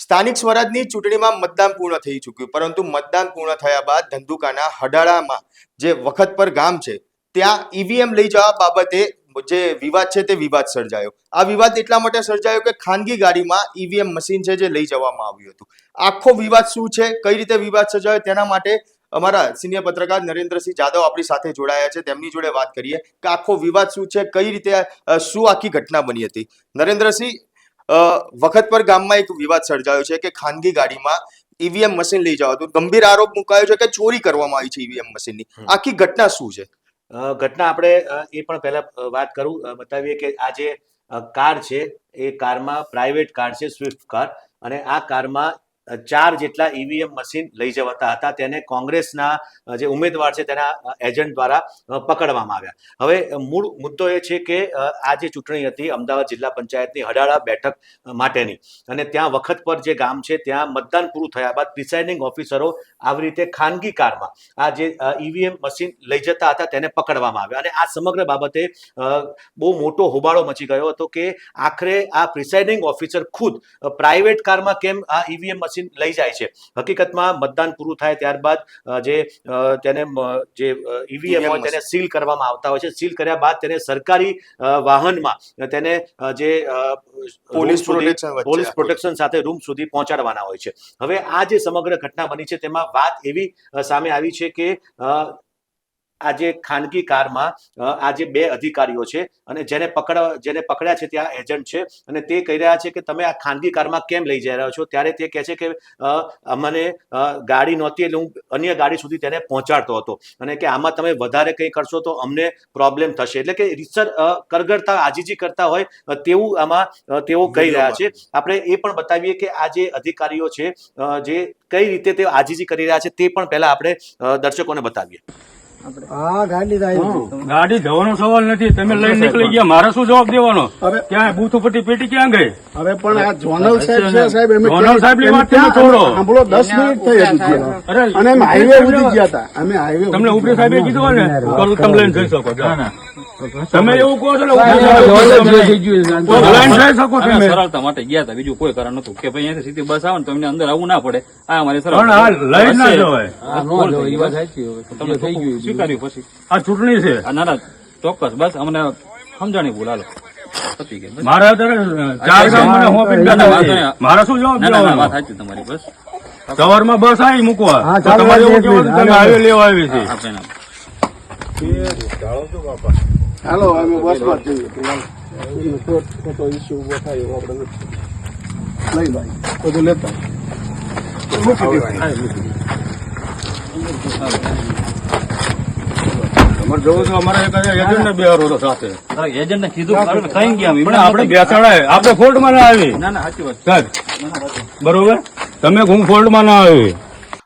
સ્થાનિક સ્વરાજની ચૂંટણીમાં મતદાન પૂર્ણ થઈ ચૂક્યું, પરંતુ મતદાન પૂર્ણ થયા બાદ ધંધુકાના હડાળામાં જે વખતપર ગામ છે ત્યાં ઈવીએમ લઈ જવા બાબતે જે વિવાદ છે તે વિવાદ સર્જાયો. આ વિવાદ એટલા માટે સર્જાયો કે ખાનગી ગાડીમાં ઈવીએમ મશીન છે જે લઈ જવામાં આવ્યું હતું. આખો વિવાદ શું છે, કઈ રીતે વિવાદ સર્જાયો, તેના માટે અમારા સિનિયર પત્રકાર નરેન્દ્રસિંહ જાદવ આપણી સાથે જોડાયા છે. તેમની જોડે વાત કરીએ કે આખો વિવાદ શું છે, કઈ રીતે શું આખી ઘટના બની હતી. નરેન્દ્રસિંહ, વખતપર ગામમાં એક વિવાદ સર્જાયો છે કે ખાનગી ગાડીમાં ઈવીએમ મશીન લઈ જવા હતું. ગંભીર આરોપ મુકાયો છે કે ચોરી કરવામાં આવી છે ઈવીએમ મશીનની. આખી ઘટના શું છે? ઘટના આપણે એ પણ પહેલા વાત કરું બતાવીએ કે આ જે કાર છે એ કારમાં પ્રાઇવેટ કાર છે, સ્વિફ્ટ કાર, અને આ કારમાં 4 જેટલા ઈવીએમ મશીન લઈ જવાતા હતા. તેને કોંગ્રેસના જે ઉમેદવાર છે તેના એજન્ટ દ્વારા પકડવામાં આવ્યા. હવે મૂળ મુદ્દો એ છે કે આ જે ચૂંટણી હતી અમદાવાદ જિલ્લા પંચાયતની હડાળા બેઠક માટેની, અને ત્યાં વખત પર જે ગામ છે ત્યાં મતદાન પૂરું થયા બાદ પ્રિસાઇડિંગ ઓફિસરો આવી રીતે ખાનગી કારમાં આ જે ઈવીએમ મશીન લઈ જતા હતા તેને પકડવામાં આવ્યા. અને આ સમગ્ર બાબતે બહુ મોટો હોબાળો મચી ગયો હતો કે આખરે આ પ્રિસાઇડિંગ ઓફિસર ખુદ પ્રાઇવેટ કારમાં કેમ આ ઈવીએમ મશીન લઈ જાય છે. હકીકતમાં મતદાન પૂરું થાય ત્યારબાદ તેને જે ઈવીએમ હોય તેને સીલ કરવામાં આવતા હોય છે. સીલ કર્યા બાદ તેને સરકારી વાહનમાં તેને જે પોલીસ પ્રોટેક્શન સાથે રૂમ સુધી પહોંચાડવાના હોય છે. હવે આ જે સમગ્ર ઘટના બની છે તેમાં વાત એવી સામે આવી છે કે આ જે ખાનગી કારમાં આ જે 2 અધિકારીઓ છે અને જેને પકડ્યા છે ત્યાં એજન્ટ છે, અને તે કહી રહ્યા છે કે તમે આ ખાનગી કારમાં કેમ લઈ જઈ રહ્યા છો. ત્યારે તે કહે છે કે અમને ગાડી નહોતી એટલે હું અન્ય ગાડી સુધી તેને પહોંચાડતો હતો, અને કે આમાં તમે વધારે કંઈ કરશો તો અમને પ્રોબ્લેમ થશે. એટલે કે રીતસર કરગરતા આજીજી કરતા હોય તેવું આમાં તેઓ કહી રહ્યા છે. આપણે એ પણ બતાવીએ કે આ જે અધિકારીઓ છે જે કઈ રીતે તે આજીજી કરી રહ્યા છે તે પણ પહેલા આપણે દર્શકોને બતાવીએ. ગાડી જવાનો સવાલ નથી, તમે લઈને નીકળી ગયા, મારે શું જવાબ દેવાનો? ક્યાં બૂથ ઉપરથી પેટી ક્યાં ગઈ? હવે પણ આ જોનલ સાહેબ છે, સાહેબ જોનલ સાહેબની વાત તમે છોડો. સાંભળો, 10 મિનિટ થઈ હતી અને અમે હાઈવે સુધી ગયા હતા. અમે હાઈવે તમને ઉપરી સાહેબે કીધું ને તો તમે લઈને જઈ શકો છો. તમે એવું કહો છો ને લઈને જઈ શકો છો. સરળતા માટે ગયા હતા, બીજું કોઈ કારણ નતું કે ભાઈ અહીંયાથી સીધી બસ આવે ને તો એમને અંદર આવવું ના પડે. આ અમારી સરળ લઈ ના જવાય. સ્વીકાર્યું પછી આ ચૂંટણી છે. ના ના ચોક્કસ, બસ અમને સમજાણી ભૂલ. હાલો મારે અત્યારે 4 ગામ મને હોપીને મારે શું જવાબ દેવાનો? વાત સાચી તમારી. બસ સવારમાં બસ આવી મૂકવા, તમારે એવું કેવું તમે હાઈવે લેવા આવી છે. હાલો અમે બસમાં જઈએ. ખોટો ઇસ્યુ ઉભો થાય એવો આપણે લઈ ભાઈ બધું લેતા અમારે જવું છે. અમારે એક એજન્ટ ને 2 વર્ષ સાથે એજન્ટ ને કીધું કઈ ગયા પણ આપણે બેસાડાય, આપણે ફોલ્ટમાં ના આવી. ના ના સાચી વાત સાહેબ બરોબર, તમે હું ફોલ્ટમાં ના આવી.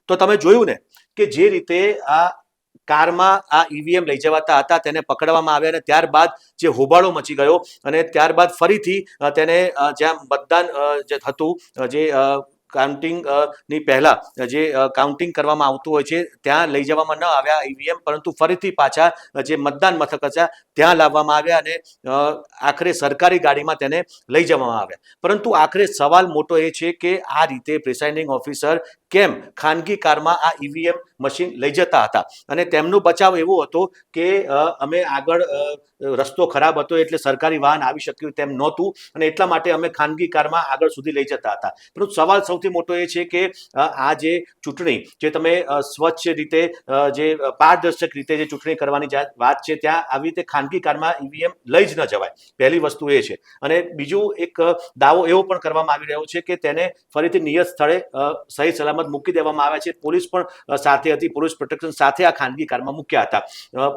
તો તમે જોયું ને કે જે રીતે આ કારમાં આ ઈવીએમ લઈ જવાતા હતા તેને પકડવામાં આવ્યા, અને ત્યારબાદ જે હોબાળો મચી ગયો, અને ત્યારબાદ ફરીથી તેને જ્યાં મતદાન જે હતું, જે કાઉન્ટિંગ ની પહેલા જે કાઉન્ટિંગ કરવામાં આવતું હોય છે ત્યાં લઈ જવામાં ન આવ્યા ઈવીએમ, પરંતુ ફરીથી પાછા જે મતદાન મથક હતા ત્યાં લાવવામાં આવ્યા, અને આખરે સરકારી ગાડીમાં તેને લઈ જવામાં આવ્યા. પરંતુ આખરે સવાલ મોટો એ છે કે આ રીતે પ્રિસાઇડિંગ ઓફિસર કેમ ખાનગી કારમાં આ ઈવીએમ મશીન લઈ જતા હતા, અને તેમનો બચાવ એવો હતો કે અમે આગળ રસ્તો ખરાબ હતો એટલે સરકારી વાહન આવી શક્યું તેમ નહોતું, અને એટલા માટે અમે ખાનગી કારમાં આગળ સુધી લઈ જતા હતા. પરંતુ સવાલ સૌથી મોટો એ છે કે આ જે ચૂંટણી જે તમે સ્વચ્છ રીતે જે પારદર્શક રીતે જે ચૂંટણી કરવાની વાત છે ત્યાં આવી રીતે ખાનગી કારમાં ઈવીએમ લઈ જ ન જવાય. પહેલી વસ્તુ એ છે. અને બીજું એક દાવો એવો પણ કરવામાં આવી રહ્યો છે કે તેને ફરીથી નિયત સ્થળે સહી સલામત મૂકી દેવામાં આવ્યા છે. પોલીસ પણ સાથે હતી, પોલીસ પ્રોટેક્શન સાથે આ ખાનગી કારમાં મૂક્યા હતા.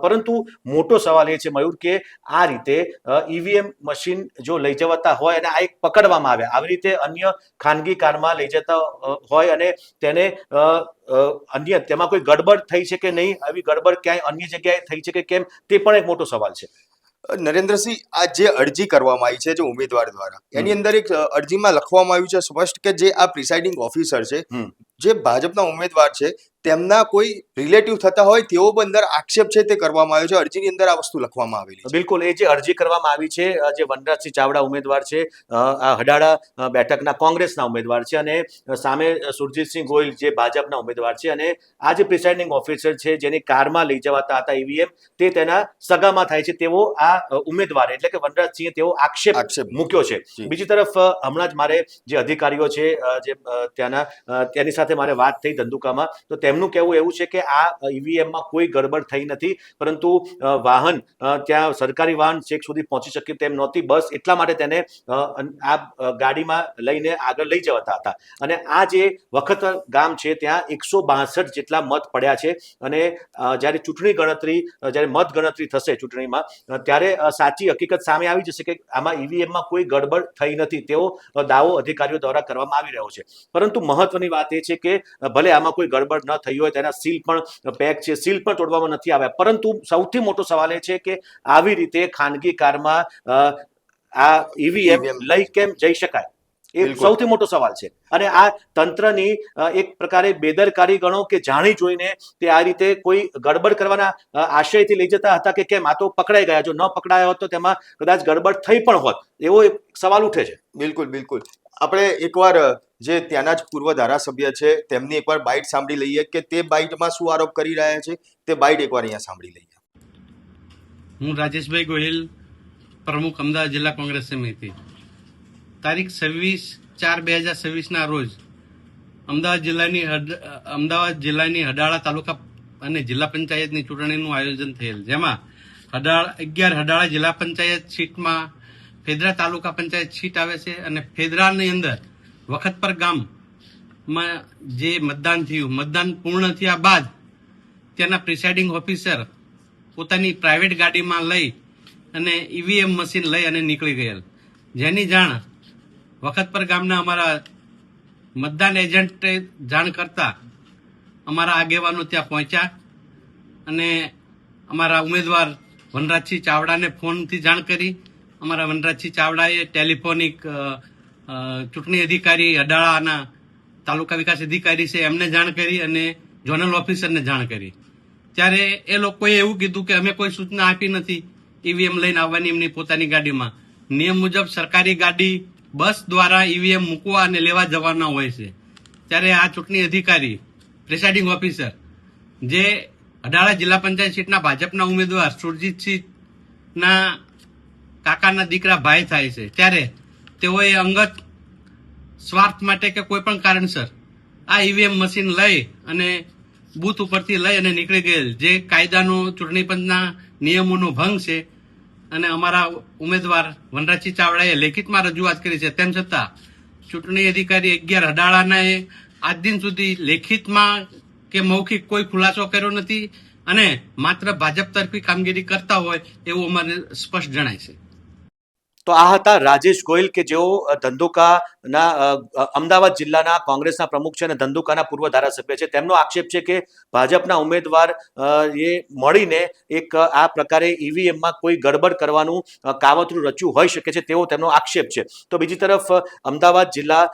પરંતુ મોટો સવાલ એ છે મયુર કે આ રીતે ઈવીએમ મશીન જો લઈ જવાતા હોય અને આ એક પકડવામાં આવ્યા, આવી રીતે અન્ય ખાનગી કારમાં લઈ જતા હોય અને તેને અન્ય તેમાં કોઈ ગડબડ થઈ છે કે નહીં, આવી ગડબડ ક્યાંય અન્ય જગ્યાએ થઈ છે કે કેમ, તે પણ એક મોટો સવાલ છે. નરેન્દ્રસિંહ, આ જે અરજી કરવામાં આવી છે જે ઉમેદવાર દ્વારા, એની અંદર એક અરજીમાં લખવામાં આવ્યું છે સ્પષ્ટ કે જે આ પ્રિસાઇડિંગ ઓફિસર છે, જે ભાજપના ઉમેદવાર છે, તેમના કોઈ રિલેટિવ થતા હોય તેવો પણ અંદર આક્ષેપ છે તે કરવામાં આવ્યો છે. અરજીની અંદર આ વસ્તુ લખવામાં આવેલી છે. બિલકુલ, એ જે અરજી કરવામાં આવી છે, જે વનરાજસિંહ ચાવડા ઉમેદવાર છે, આ હડાળા બેઠકના કોંગ્રેસના ઉમેદવાર છે, અને સામે સુરજીતસિંહ ગોહિલ જે ભાજપના ઉમેદવાર છે, અને આ જે પ્રિસાઇડિંગ ઓફિસર છે જેની કારમાં લઈ જવાતા હતા ઈવીએમ, તે તેના સગામાં થાય છે તેવો આ ઉમેદવાર એટલે કે વનરાજસિંહે તેવો આક્ષેપ મૂક્યો છે. બીજી તરફ હમણાં જ મારે જે અધિકારીઓ છે જે તેની સાથે મારે વાત થઈ ધંધુકામાં, તો તેમનું કહેવું એવું છે કે આ ઈવીએમમાં કોઈ ગડબડ થઈ નથી, પરંતુ વાહન ત્યાં સરકારી વાહન છેક સુધી પહોંચી શક્યું તેમ નહોતી, બસ એટલા માટે તેને આ ગાડીમાં લઈને આગળ લઈ જવાતા હતા. અને આ જે વખત ગામ છે ત્યાં 162 જેટલા મત પડ્યા છે, અને જ્યારે જ્યારે મત ગણતરી થશે ચૂંટણીમાં, ત્યારે સાચી હકીકત સામે આવી જશે કે આમાં ઈવીએમમાં કોઈ ગડબડ થઈ નથી તેવો દાવો અધિકારીઓ દ્વારા કરવામાં આવી રહ્યો છે. પરંતુ મહત્વની વાત એ છે કે ભલે આમાં કોઈ ગડબડ ન થઈ હોય, તેના સીલ પણ પેક છે, સીલ પણ તોડવામાં નથી આવ્યા, પરંતુ સૌથી મોટો સવાલ એ છે કે આવી રીતે ખાનગી કારમાં આ ઈવીએમ લઈ કેમ જઈ શકાય, એ સૌથી મોટો સવાલ છે. અને આ તંત્રની એક પ્રકારે બેદરકારી ગણો કે જાણી જોઈને તે આ રીતે કોઈ ગડબડ કરવાના આશયથી લઈ જતા હતા કે કેમ? આ તો પકડાઈ ગયા, જો ન પકડાયા હોત તો તેમાં કદાચ ગડબડ થઈ પણ હોત, એવો એક સવાલ ઉઠે છે. બિલકુલ. આપણે એકવાર જે ત્યાંના જ પૂર્વ ધારાસભ્ય છે તેમની એકવાર બાઇટ સાંભળી લઈએ કે તે બાઇટમાં શું આરોપ કરી રહ્યા છે. તે બાઇટ એકવાર અહીંયા સાંભળી લઈએ. હું રાજેશભાઈ ગોહિલ, પ્રમુખ અમદાવાદ જિલ્લા કોંગ્રેસ સમિતિ. તારીખ 26/4/2026 રોજ અમદાવાદ જિલ્લાની હડાળા તાલુકા અને જિલ્લા પંચાયતની ચૂંટણીનું આયોજન થયેલ, જેમાં 11 હડાળા જિલ્લા પંચાયત સીટમાં ફેદરા તાલુકા પંચાયત સીટ આવે છે, અને ફેદરાની અંદર વખતપર ગામમાં જે મતદાન થયું, મતદાન પૂર્ણ થયા બાદ ત્યાંના પ્રિસાઇડિંગ ઓફિસર પોતાની પ્રાઇવેટ ગાડીમાં લઈ અને ઈવીએમ મશીન લઈ અને નીકળી ગયેલ, જેની જાણ વખતપર ગામના અમારા મતદાન એજન્ટે જાણ કરતા અમારા આગેવાનો ત્યાં પહોંચ્યા અને અમારા ઉમેદવાર વનરાજસિંહ ચાવડાને ફોનથી જાણ કરી. અમારા વનરાજસિંહ ચાવડાએ ટેલિફોનિક ચૂંટણી અધિકારી અડાળાના તાલુકા વિકાસ અધિકારી છે એમને જાણ કરી અને ઝોનલ ઓફિસરને જાણ કરી. ત્યારે એ લોકોએ એવું કીધું કે અમે કોઈ સૂચના આપી નથી ઈવીએમ લઈને આવવાની એમની પોતાની ગાડીમાં. નિયમ મુજબ સરકારી ગાડી બસ દ્વારા ઈવીએમ મૂકવા અને લેવા જવાના હોય છે. ત્યારે આ ચૂંટણી અધિકારી પ્રિસાઇડિંગ ઓફિસર જે અડાળા જિલ્લા પંચાયત સીટના ભાજપના ઉમેદવાર સુરજીતસિંહના કાકાના દીકરા ભાઈ થાય છે, ત્યારે તેઓએ અંગત સ્વાર્થ માટે કે કોઈ પણ કારણસર આ ઈવીએમ મશીન લઈ અને બૂથ ઉપરથી લઈ અને નીકળી ગયેલ, જે કાયદાનો ચૂંટણી પંચના નિયમોનો ભંગ છે. અને અમારા ઉમેદવાર વનરાજસિંહ ચાવડાએ લેખિતમાં રજૂઆત કરી છે, તેમ છતાં ચૂંટણી અધિકારી 11 હડાળાના આજ દિન સુધી લેખિતમાં કે મૌખિક કોઈ ખુલાસો કર્યો નથી, અને માત્ર ભાજપ તરફી કામગીરી કરતા હોય એવું અમારે સ્પષ્ટ જણાય છે. તો આ હતા રાજેશ ગોહિલ કે જેઓ ધંધુકાના અમદાવાદ જિલ્લાના કોંગ્રેસના પ્રમુખ છે અને ધંધુકાના પૂર્વ ધારાસભ્ય છે. તેમનો આક્ષેપ છે કે ભાજપના ઉમેદવાર એ મળીને એક આ પ્રકારે ઈવીએમમાં કોઈ ગડબડ કરવાનું કાવતરું રચ્યું હોઈ શકે છે તેવો તેમનો આક્ષેપ છે. તો બીજી તરફ અમદાવાદ જિલ્લા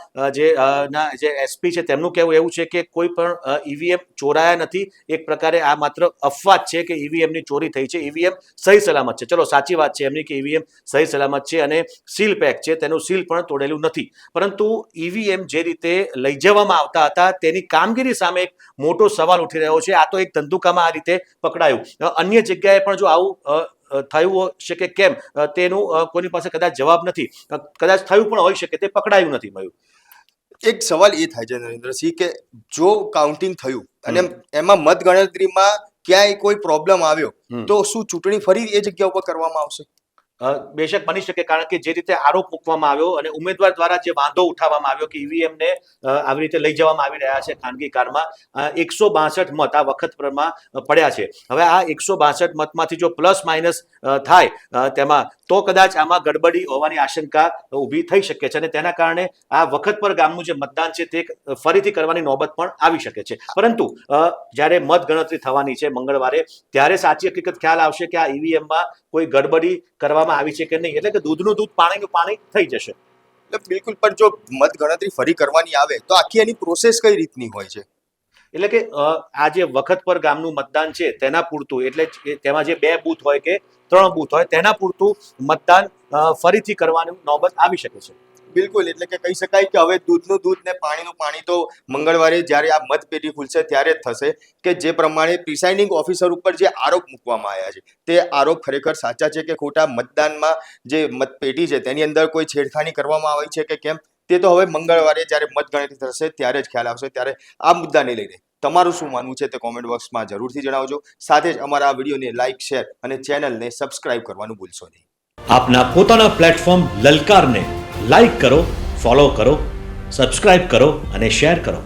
જે એસપી છે તેમનું કહેવું એવું છે કે કોઈ પણ ઈવીએમ ચોરાયા નથી. એક પ્રકારે આ માત્ર અફવા છે કે ઈવીએમની ચોરી થઈ છે, ઈવીએમ સહી સલામત છે. ચલો, સાચી વાત છે એમની કે ઈવીએમ સહી સલામત છે અને સીલ પેક છે, તેનું સીલ પણ તોડેલું નથી. પરંતુ ઈવીએમ જે રીતે લઈ જવામાં આવતા હતા તેની કામગીરી સામે એક મોટો સવાલ ઉઠી રહ્યો છે. આ તો એક ધંધુકામાં આ રીતે પકડાયું, અન્ય જગ્યાએ પણ જો આવું થયું છે કે કેમ તેનું કોની પાસે કદાચ જવાબ નથી. કદાચ થયું પણ હોઈ શકે, તે પકડાયું નથી. મયુર, એક સવાલ એ થાય છે નરેન્દ્રસિંહ કે જો કાઉન્ટિંગ થયું અને એમાં મતગણતરીમાં ક્યાંય કોઈ પ્રોબ્લેમ આવ્યો તો શું ચૂંટણી ફરી એ જગ્યા ઉપર કરવામાં આવશે? બેશક બની શકે, કારણ કે જે રીતે આરોપ મૂકવામાં આવ્યો અને ઉમેદવાર દ્વારા જે વાંધો ઉઠાવવામાં આવ્યો કે ઈવીએમને આવી રીતે લઈ જવામાં આવી રહ્યા છે ખાનગી કારમાં, 162 મત આ વખતમાં પડ્યા છે. હવે આ 162 મતમાંથી જો પ્લસ માઇનસ થાય તેમાં તો કદાચ આમાં ગડબડી હોવાની આશંકા ઊભી થઈ શકે છે, અને તેના કારણે આ વખતપર ગામનું જે મતદાન છે તે ફરીથી કરવાની નોબત પણ આવી શકે છે. પરંતુ જ્યારે મત ગણતરી થવાની છે મંગળવારે, ત્યારે સાચી હકીકત ખ્યાલ આવશે કે આ ઈવીએમમાં કોઈ ગડબડી કરવામાં આવી છે કે નહીં. એટલે કે દૂધનું દૂધ પાણીનું પાણી થઈ જશે. બિલકુલ. પણ જો મત ગણતરી ફરી કરવાની આવે તો આખી એની પ્રોસેસ કઈ રીતની હોય છે? એટલે કે આ જે વખતપર ગામનું મતદાન છે તેના પૂરતું, એટલે તેમાં જે 2 બૂથ હોય કે 3 બૂથ હોય તેના પૂરતું મતદાન ફરીથી કરવાની નોબત આવી શકે છે. બિલકુલ, એટલે કે કહી શકાય કે હવે દૂધનું દૂધ ને પાણીનું પાણી તો મંગળવારે જ્યારે આ મતપેટી ખુલશે ત્યારે જ થશે, કે જે પ્રમાણે પ્રિસાઇડિંગ ઓફિસર ઉપર જે આરોપ મૂકવામાં આવ્યા છે તે આરોપ ખરેખર સાચા છે કે ખોટા, મતદાનમાં જે મતપેટી છે તેની અંદર કોઈ છેડખાની કરવામાં આવી છે કે કેમ, તે તો હવે મંગળવારે જ્યારે મતગણતરી થશે ત્યારે જ ખ્યાલ આવશે. ત્યારે આ મુદ્દાને લઈને તમારું શું માનવું છે તે કોમેન્ટ બોક્સમાં જરૂરથી જણાવજો. સાથે જ અમારા આ વિડીયોને લાઇક, શેર અને ચેનલને સબસ્ક્રાઇબ કરવાનું ભૂલશો નહીં. આપના પોતાના પ્લેટફોર્મ લલકારને લાઈક કરો, ફોલો કરો, સબસ્ક્રાઇબ કરો અને શેર કરો.